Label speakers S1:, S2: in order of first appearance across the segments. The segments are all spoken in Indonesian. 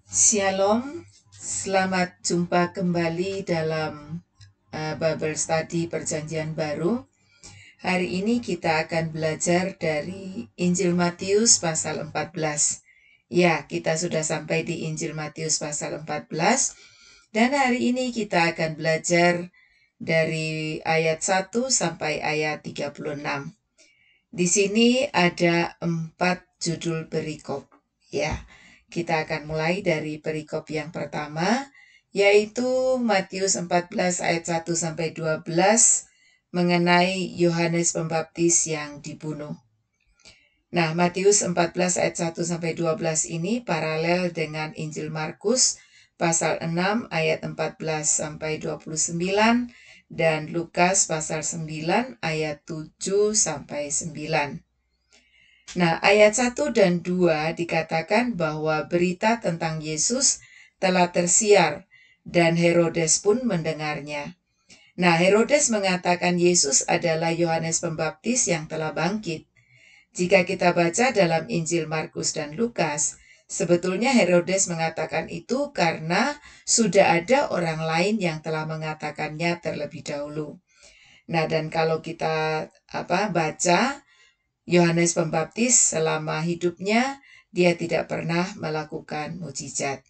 S1: Shalom, selamat jumpa kembali dalam Bible Study Perjanjian Baru. Hari ini kita akan belajar dari Injil Matius pasal 14. Ya, kita sudah sampai di Injil Matius pasal 14. Dan hari ini kita akan belajar dari ayat 1 sampai ayat 36. Di sini ada 4 judul perikop. Ya, kita akan mulai dari perikop yang pertama, yaitu Matius 14 ayat 1 sampai 12 mengenai Yohanes Pembaptis yang dibunuh. Nah, Matius 14 ayat 1 sampai 12 ini paralel dengan Injil Markus pasal 6 ayat 14 sampai 29 dan Lukas pasal 9 ayat 7 sampai 9. Nah, ayat 1 dan 2 dikatakan bahwa berita tentang Yesus telah tersiar dan Herodes pun mendengarnya. Nah, Herodes mengatakan Yesus adalah Yohanes Pembaptis yang telah bangkit. Jika kita baca dalam Injil Markus dan Lukas, sebetulnya Herodes mengatakan itu karena sudah ada orang lain yang telah mengatakannya terlebih dahulu. Nah, dan kalau kita baca Yohanes Pembaptis selama hidupnya, dia tidak pernah melakukan mukjizat.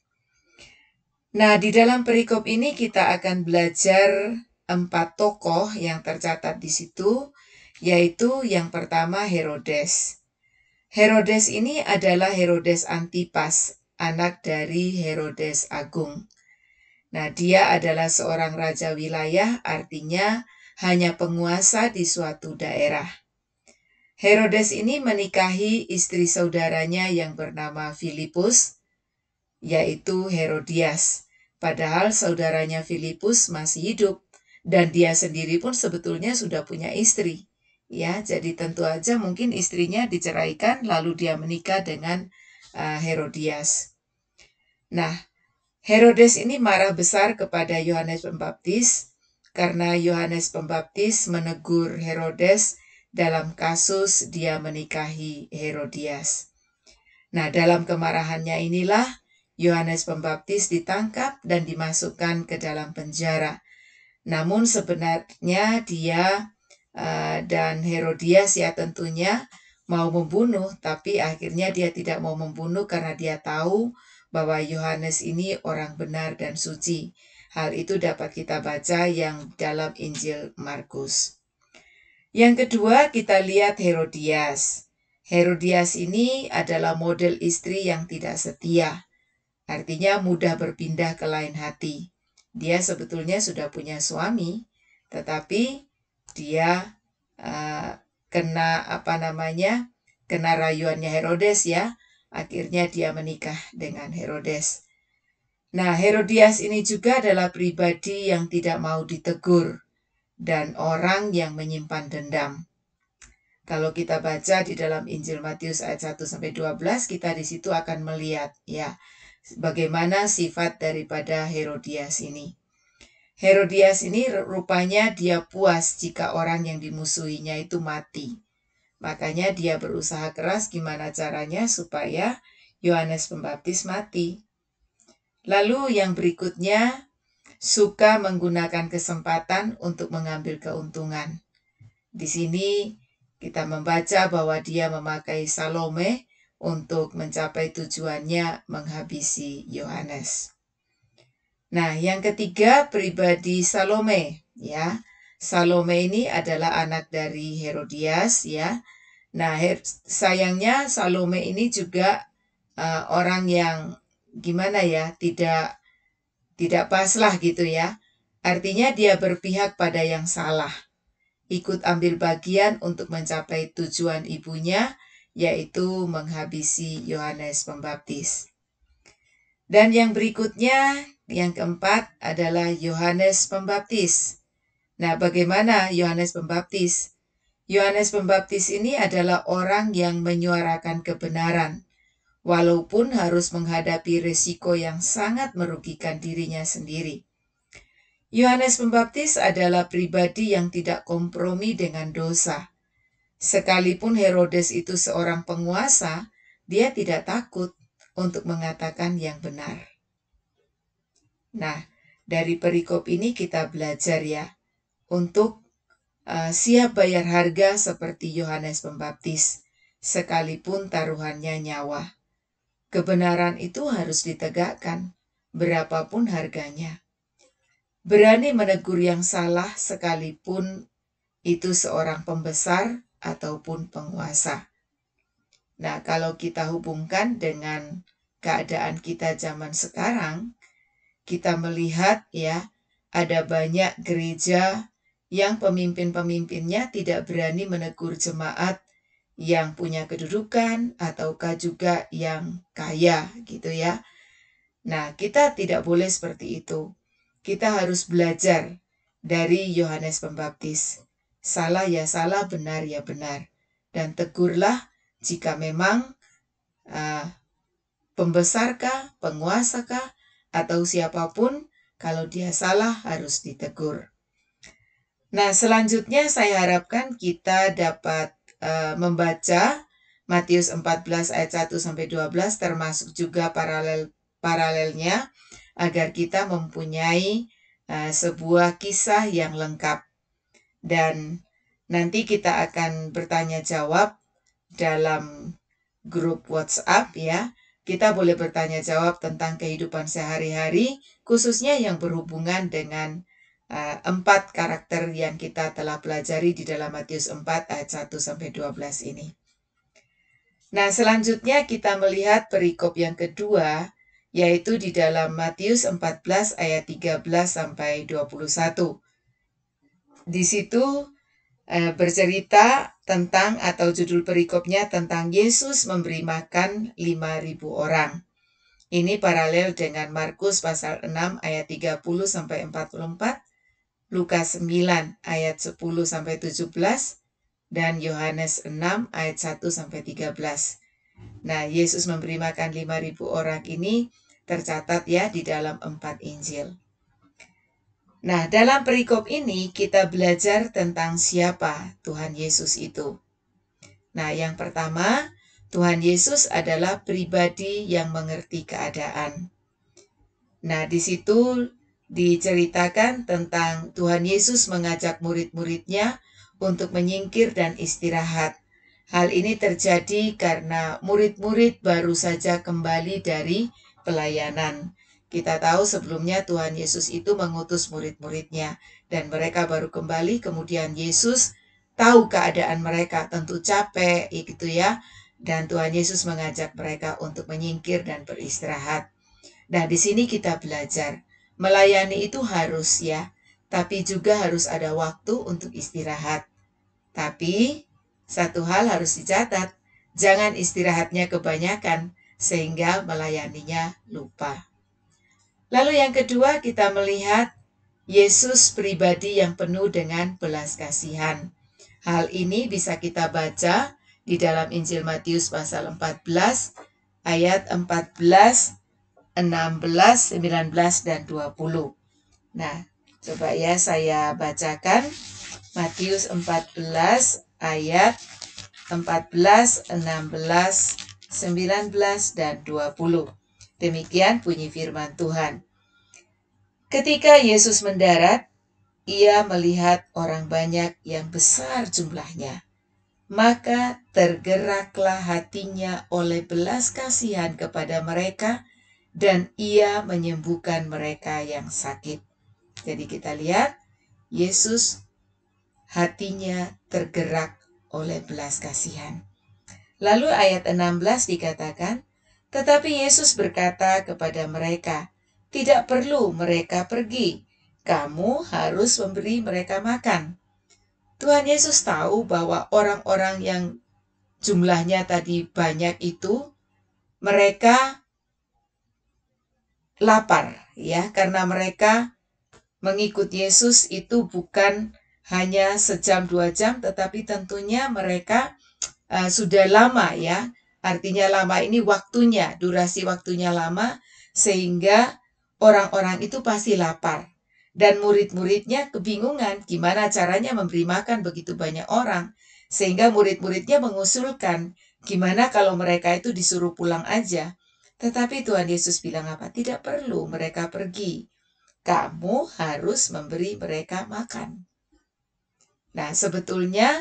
S1: Nah, di dalam perikop ini kita akan belajar 4 tokoh yang tercatat di situ, yaitu yang pertama Herodes. Herodes ini adalah Herodes Antipas, anak dari Herodes Agung. Nah, dia adalah seorang raja wilayah, artinya hanya penguasa di suatu daerah. Herodes ini menikahi istri saudaranya yang bernama Filipus, yaitu Herodias. Padahal saudaranya Filipus masih hidup dan dia sendiri pun sebetulnya sudah punya istri. Ya, jadi tentu aja mungkin istrinya diceraikan lalu dia menikah dengan Herodias. Nah, Herodes ini marah besar kepada Yohanes Pembaptis karena Yohanes Pembaptis menegur Herodes dalam kasus dia menikahi Herodias. Nah, dalam kemarahannya inilah Yohanes Pembaptis ditangkap dan dimasukkan ke dalam penjara. Namun sebenarnya dia dan Herodias ya tentunya mau membunuh, tapi akhirnya dia tidak mau membunuh karena dia tahu bahwa Yohanes ini orang benar dan suci. Hal itu dapat kita baca yang dalam Injil Markus. Yang kedua kita lihat Herodias. Herodias ini adalah model istri yang tidak setia. Artinya mudah berpindah ke lain hati. Dia sebetulnya sudah punya suami, tetapi dia kena rayuannya Herodes ya. Akhirnya dia menikah dengan Herodes. Nah, Herodias ini juga adalah pribadi yang tidak mau ditegur dan orang yang menyimpan dendam. Kalau kita baca di dalam Injil Matius ayat 1 sampai 12, kita di situ akan melihat ya bagaimana sifat daripada Herodias ini. Herodias ini rupanya dia puas jika orang yang dimusuhinya itu mati. Makanya dia berusaha keras gimana caranya supaya Yohanes Pembaptis mati. Lalu yang berikutnya, suka menggunakan kesempatan untuk mengambil keuntungan. Di sini kita membaca bahwa dia memakai Salome untuk mencapai tujuannya menghabisi Yohanes. Nah, yang ketiga pribadi Salome ya. Salome ini adalah anak dari Herodias ya. Nah, sayangnya Salome ini juga orang yang gimana ya, tidak pas lah gitu ya. Artinya dia berpihak pada yang salah. Ikut ambil bagian untuk mencapai tujuan ibunya, yaitu menghabisi Yohanes Pembaptis. Dan yang berikutnya, yang keempat adalah Yohanes Pembaptis. Nah, bagaimana Yohanes Pembaptis? Yohanes Pembaptis ini adalah orang yang menyuarakan kebenaran, walaupun harus menghadapi risiko yang sangat merugikan dirinya sendiri. Yohanes Pembaptis adalah pribadi yang tidak kompromi dengan dosa. Sekalipun Herodes itu seorang penguasa, dia tidak takut. untuk mengatakan yang benar. Nah, dari perikop ini kita belajar ya, untuk siap bayar harga seperti Yohanes Pembaptis, sekalipun taruhannya nyawa. Kebenaran itu harus ditegakkan, berapapun harganya. Berani menegur yang salah sekalipun itu seorang pembesar ataupun penguasa. Nah, kalau kita hubungkan dengan keadaan kita zaman sekarang, kita melihat ya, ada banyak gereja yang pemimpin-pemimpinnya tidak berani menegur jemaat yang punya kedudukan ataukah juga yang kaya gitu ya. Nah, kita tidak boleh seperti itu. Kita harus belajar dari Yohanes Pembaptis. Salah ya salah, benar ya benar. Dan tegurlah jika memang pembesarkah, penguasakah, atau siapapun, kalau dia salah harus ditegur. Nah, selanjutnya saya harapkan kita dapat membaca Matius 14 ayat 1-12 termasuk juga paralelnya agar kita mempunyai sebuah kisah yang lengkap. Dan nanti kita akan bertanya jawab dalam grup WhatsApp ya. Kita boleh bertanya jawab tentang kehidupan sehari-hari, khususnya yang berhubungan dengan 4 karakter yang kita telah pelajari di dalam Matius 4 ayat 1-12 ini. Nah, selanjutnya kita melihat perikop yang kedua, yaitu di dalam Matius 14 ayat 13-21. Di situ bercerita tentang, atau judul perikopnya tentang Yesus memberi makan 5.000 orang. Ini paralel dengan Markus pasal 6 ayat 30-44, Lukas 9 ayat 10-17, dan Yohanes 6 ayat 1-13. Nah, Yesus memberi makan 5.000 orang ini tercatat ya di dalam 4 Injil. Nah, dalam perikop ini kita belajar tentang siapa Tuhan Yesus itu. Nah, yang pertama, Tuhan Yesus adalah pribadi yang mengerti keadaan. Nah, di situ diceritakan tentang Tuhan Yesus mengajak murid-muridnya untuk menyingkir dan istirahat. Hal ini terjadi karena murid-murid baru saja kembali dari pelayanan. Kita tahu sebelumnya Tuhan Yesus itu mengutus murid-muridnya dan mereka baru kembali, kemudian Yesus tahu keadaan mereka tentu capek gitu ya, dan Tuhan Yesus mengajak mereka untuk menyingkir dan beristirahat. Nah, di sini kita belajar melayani itu harus ya, tapi juga harus ada waktu untuk istirahat. Tapi satu hal harus dicatat, jangan istirahatnya kebanyakan sehingga melayaninya lupa. Lalu yang kedua, kita melihat Yesus pribadi yang penuh dengan belas kasihan. Hal ini bisa kita baca di dalam Injil Matius pasal 14 ayat 14, 16, 19, dan 20. Nah, coba ya saya bacakan Matius 14 ayat 14, 16, 19, dan 20. Demikian bunyi firman Tuhan. Ketika Yesus mendarat, ia melihat orang banyak yang besar jumlahnya. Maka tergeraklah hatinya oleh belas kasihan kepada mereka, dan ia menyembuhkan mereka yang sakit. Jadi kita lihat, Yesus hatinya tergerak oleh belas kasihan. Lalu ayat 16 dikatakan, tetapi Yesus berkata kepada mereka, tidak perlu mereka pergi, kamu harus memberi mereka makan. Tuhan Yesus tahu bahwa orang-orang yang jumlahnya tadi banyak itu, mereka lapar ya, karena mereka mengikut Yesus itu bukan hanya sejam 2 jam, tetapi tentunya mereka sudah lama ya. Artinya lama ini waktunya, durasi waktunya lama, sehingga orang-orang itu pasti lapar. Dan murid-muridnya kebingungan gimana caranya memberi makan begitu banyak orang. Sehingga murid-muridnya mengusulkan gimana kalau mereka itu disuruh pulang aja. Tetapi Tuhan Yesus bilang apa? Tidak perlu mereka pergi. Kamu harus memberi mereka makan. Nah, sebetulnya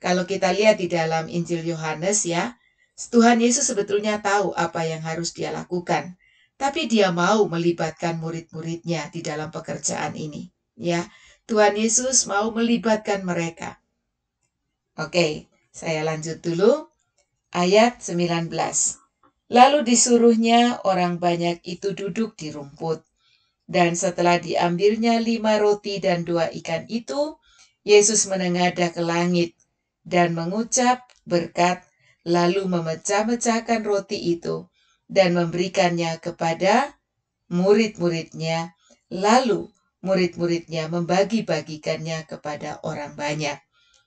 S1: kalau kita lihat di dalam Injil Yohanes ya, Tuhan Yesus sebetulnya tahu apa yang harus dia lakukan. Tapi dia mau melibatkan murid-muridnya di dalam pekerjaan ini. Ya, Tuhan Yesus mau melibatkan mereka. Oke, saya lanjut dulu. Ayat 19. Lalu disuruhnya orang banyak itu duduk di rumput. Dan setelah diambilnya 5 roti dan 2 ikan itu, Yesus menengadah ke langit dan mengucap berkat, lalu memecah-mecahkan roti itu dan memberikannya kepada murid-muridnya, lalu murid-muridnya membagi-bagikannya kepada orang banyak.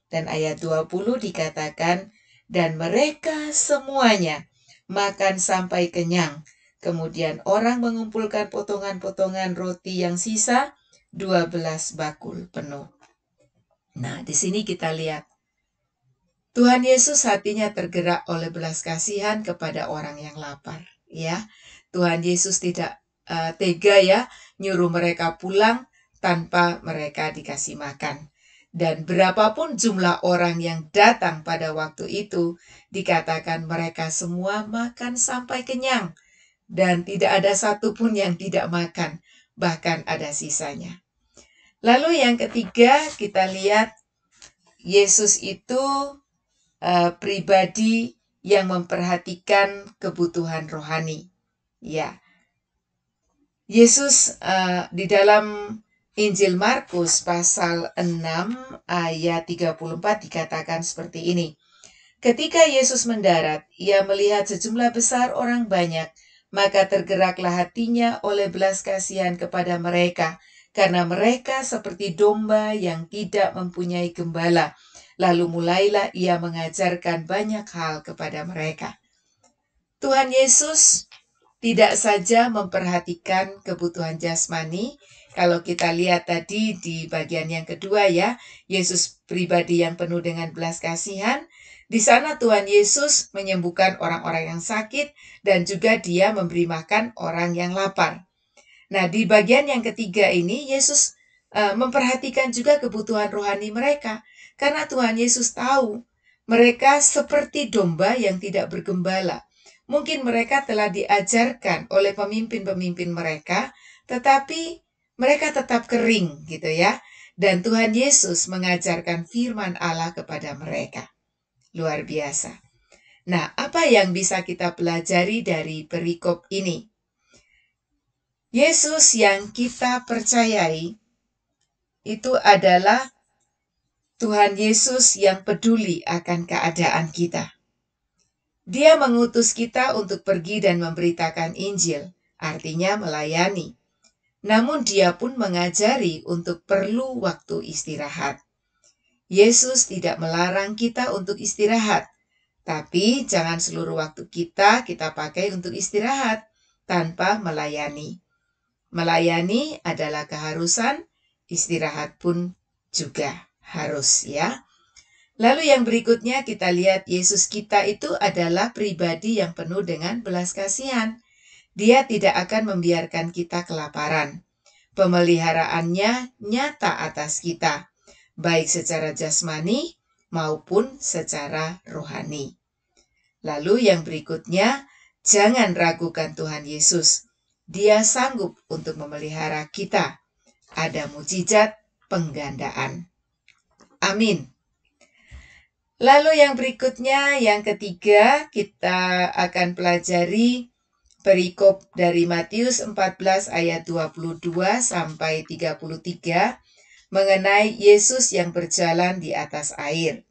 S1: Dan ayat 20 dikatakan, dan mereka semuanya makan sampai kenyang. Kemudian orang mengumpulkan potongan-potongan roti yang sisa, 12 bakul penuh. Nah, di sini kita lihat Tuhan Yesus hatinya tergerak oleh belas kasihan kepada orang yang lapar. Ya, Tuhan Yesus tidak tega ya nyuruh mereka pulang tanpa mereka dikasih makan. Dan berapapun jumlah orang yang datang pada waktu itu, dikatakan mereka semua makan sampai kenyang. Dan tidak ada satupun yang tidak makan, bahkan ada sisanya. Lalu yang ketiga, kita lihat Yesus itu pribadi yang memperhatikan kebutuhan rohani. Ya, Yesus di dalam Injil Markus pasal 6 ayat 34 dikatakan seperti ini. Ketika Yesus mendarat, ia melihat sejumlah besar orang banyak, maka tergeraklah hatinya oleh belas kasihan kepada mereka, karena mereka seperti domba yang tidak mempunyai gembala. Lalu mulailah ia mengajarkan banyak hal kepada mereka. Tuhan Yesus tidak saja memperhatikan kebutuhan jasmani. Kalau kita lihat tadi di bagian yang kedua ya, Yesus pribadi yang penuh dengan belas kasihan. Di sana Tuhan Yesus menyembuhkan orang-orang yang sakit dan juga dia memberi makan orang yang lapar. Nah, di bagian yang ketiga ini Yesus memperhatikan juga kebutuhan rohani mereka. Karena Tuhan Yesus tahu mereka seperti domba yang tidak bergembala. Mungkin mereka telah diajarkan oleh pemimpin-pemimpin mereka, tetapi mereka tetap kering gitu ya. Dan Tuhan Yesus mengajarkan firman Allah kepada mereka. Luar biasa. Nah, apa yang bisa kita pelajari dari perikop ini? Yesus yang kita percayai itu adalah Tuhan Yesus yang peduli akan keadaan kita. Dia mengutus kita untuk pergi dan memberitakan Injil, artinya melayani. Namun dia pun mengajari untuk perlu waktu istirahat. Yesus tidak melarang kita untuk istirahat, tapi jangan seluruh waktu kita pakai untuk istirahat tanpa melayani. Melayani adalah keharusan, istirahat pun juga harus ya. Lalu yang berikutnya kita lihat Yesus kita itu adalah pribadi yang penuh dengan belas kasihan. Dia tidak akan membiarkan kita kelaparan. Pemeliharaannya nyata atas kita, baik secara jasmani maupun secara rohani. Lalu yang berikutnya, jangan ragukan Tuhan Yesus. Dia sanggup untuk memelihara kita. Ada mujizat penggandaan. Amin. Lalu yang berikutnya, yang ketiga, kita akan pelajari perikop dari Matius 14 ayat 22 sampai 33 mengenai Yesus yang berjalan di atas air.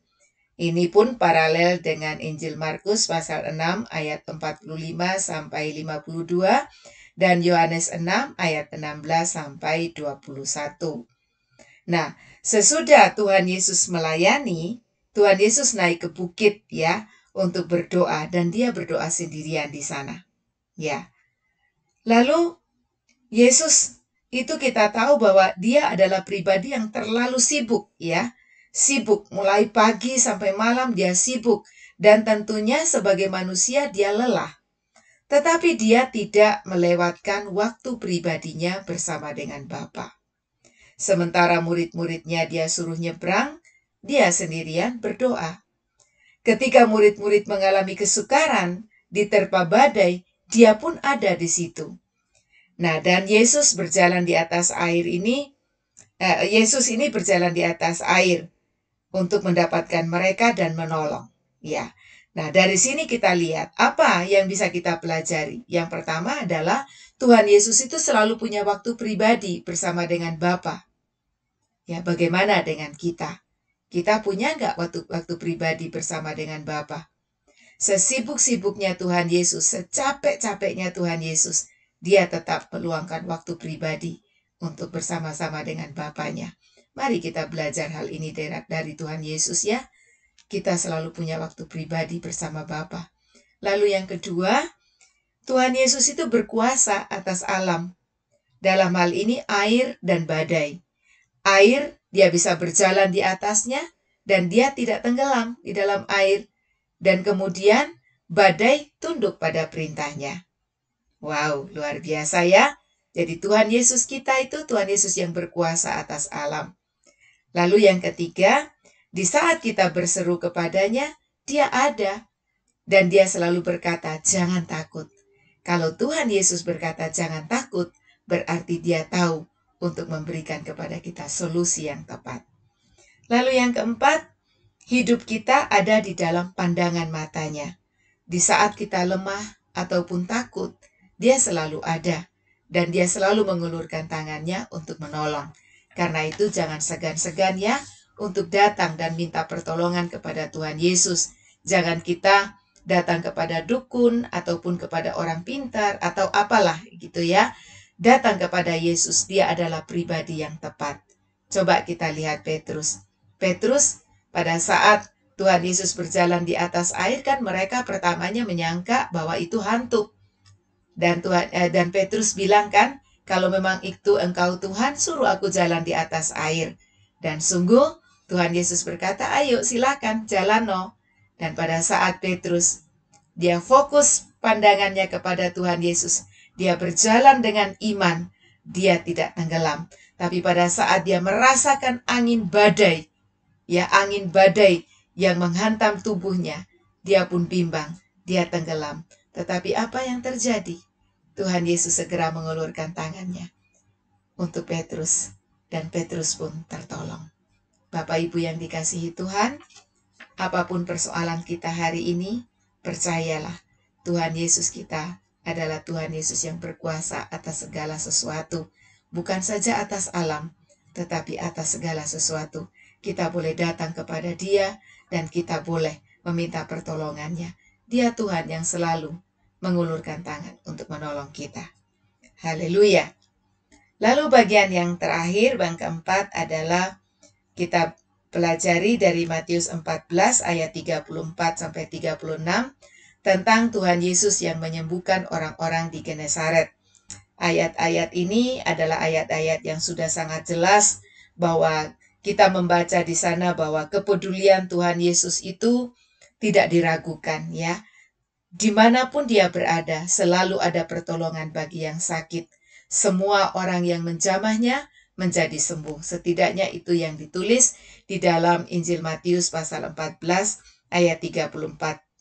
S1: Ini pun paralel dengan Injil Markus pasal 6 ayat 45 sampai 52 dan Yohanes 6 ayat 16 sampai 21. Nah, sesudah Tuhan Yesus melayani, Tuhan Yesus naik ke bukit ya untuk berdoa dan dia berdoa sendirian di sana. Ya. Lalu Yesus itu kita tahu bahwa dia adalah pribadi yang terlalu sibuk ya. Sibuk mulai pagi sampai malam dia sibuk dan tentunya sebagai manusia dia lelah. tetapi dia tidak melewatkan waktu pribadinya bersama dengan Bapa. Sementara murid-muridnya dia suruh nyebrang, dia sendirian berdoa. Ketika murid-murid mengalami kesukaran, diterpa badai, dia pun ada di situ. Nah, dan Yesus berjalan di atas air ini, Yesus ini berjalan di atas air untuk mendapatkan mereka dan menolong. Ya. Nah, dari sini kita lihat apa yang bisa kita pelajari. Yang pertama adalah Tuhan Yesus itu selalu punya waktu pribadi bersama dengan Bapa. Ya, bagaimana dengan kita? Kita punya nggak waktu pribadi bersama dengan Bapa? Sesibuk-sibuknya Tuhan Yesus, secapek-capeknya Tuhan Yesus, dia tetap meluangkan waktu pribadi untuk bersama-sama dengan Bapanya. Mari kita belajar hal ini dari Tuhan Yesus ya. Kita selalu punya waktu pribadi bersama Bapa. Lalu yang kedua, Tuhan Yesus itu berkuasa atas alam. Dalam hal ini air dan badai. Air, dia bisa berjalan di atasnya dan dia tidak tenggelam di dalam air. Dan kemudian badai tunduk pada perintahnya. Wow, luar biasa ya. Jadi Tuhan Yesus kita itu Tuhan Yesus yang berkuasa atas alam. Lalu yang ketiga, di saat kita berseru kepadanya, dia ada. Dan dia selalu berkata, jangan takut. Kalau Tuhan Yesus berkata jangan takut, berarti dia tahu untuk memberikan kepada kita solusi yang tepat. Lalu yang keempat, hidup kita ada di dalam pandangan matanya. Di saat kita lemah ataupun takut, dia selalu ada. Dan dia selalu mengulurkan tangannya untuk menolong. Karena itu jangan segan-segan ya untuk datang dan minta pertolongan kepada Tuhan Yesus. Jangan kita datang kepada dukun ataupun kepada orang pintar atau apalah gitu ya. Datang kepada Yesus, dia adalah pribadi yang tepat. Coba kita lihat Petrus. Petrus pada saat Tuhan Yesus berjalan di atas air kan mereka pertamanya menyangka bahwa itu hantu. Dan Petrus bilang kan, kalau memang itu engkau Tuhan, suruh aku jalan di atas air. Dan sungguh Tuhan Yesus berkata, ayo silakan jalan no. Dan pada saat Petrus, dia fokus pandangannya kepada Tuhan Yesus. Dia berjalan dengan iman, dia tidak tenggelam. Tapi pada saat dia merasakan angin badai yang menghantam tubuhnya, dia pun bimbang, dia tenggelam. Tetapi apa yang terjadi? Tuhan Yesus segera mengulurkan tangannya untuk Petrus, dan Petrus pun tertolong. Bapak Ibu yang dikasihi Tuhan, apapun persoalan kita hari ini, percayalah, Tuhan Yesus kita adalah Tuhan Yesus yang berkuasa atas segala sesuatu. Bukan saja atas alam, tetapi atas segala sesuatu. Kita boleh datang kepada Dia dan kita boleh meminta pertolongannya. Dia Tuhan yang selalu mengulurkan tangan untuk menolong kita. Haleluya. Lalu bagian yang terakhir, yang keempat adalah kita pelajari dari Matius 14 ayat 34 sampai 36 tentang Tuhan Yesus yang menyembuhkan orang-orang di Genesaret. Ayat-ayat ini adalah ayat-ayat yang sudah sangat jelas bahwa kita membaca di sana bahwa kepedulian Tuhan Yesus itu tidak diragukan ya. Dimanapun dia berada, selalu ada pertolongan bagi yang sakit. Semua orang yang menjamahnya menjadi sembuh. Setidaknya itu yang ditulis di dalam Injil Matius pasal 14 ayat 34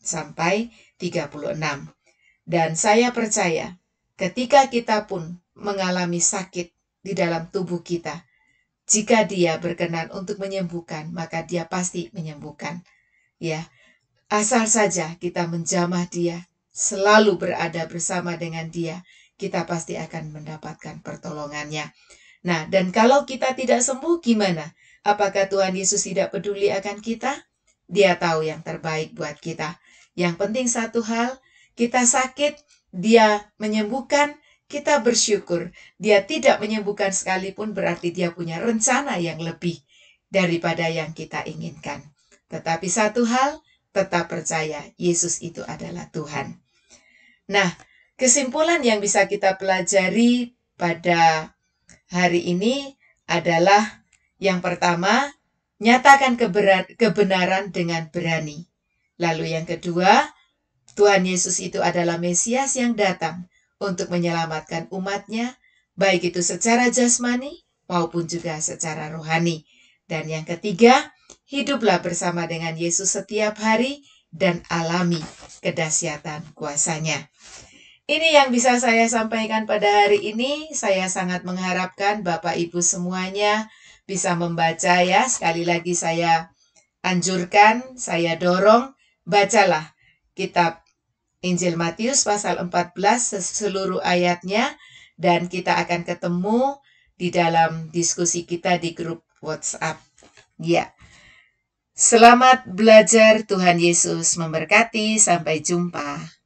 S1: sampai 36. Dan saya percaya ketika kita pun mengalami sakit di dalam tubuh kita, jika dia berkenan untuk menyembuhkan, maka dia pasti menyembuhkan. Ya, asal saja kita menjamah dia, selalu berada bersama dengan dia, kita pasti akan mendapatkan pertolongannya. Nah, dan kalau kita tidak sembuh gimana? Apakah Tuhan Yesus tidak peduli akan kita? Dia tahu yang terbaik buat kita. Yang penting satu hal, kita sakit, dia menyembuhkan, kita bersyukur. Dia tidak menyembuhkan sekalipun berarti dia punya rencana yang lebih daripada yang kita inginkan. Tetapi satu hal, tetap percaya Yesus itu adalah Tuhan. Nah, kesimpulan yang bisa kita pelajari pada hari ini adalah yang pertama, nyatakan kebenaran dengan berani. Lalu yang kedua, Tuhan Yesus itu adalah Mesias yang datang untuk menyelamatkan umatnya, baik itu secara jasmani maupun juga secara rohani. Dan yang ketiga, hiduplah bersama dengan Yesus setiap hari dan alami kedahsyatan kuasa-Nya. Ini yang bisa saya sampaikan pada hari ini. Saya sangat mengharapkan Bapak Ibu semuanya bisa membaca ya. Sekali lagi saya anjurkan, saya dorong, bacalah kitab Injil Matius pasal 14 seluruh ayatnya, dan kita akan ketemu di dalam diskusi kita di grup WhatsApp. Ya. Selamat belajar, Tuhan Yesus memberkati, sampai jumpa.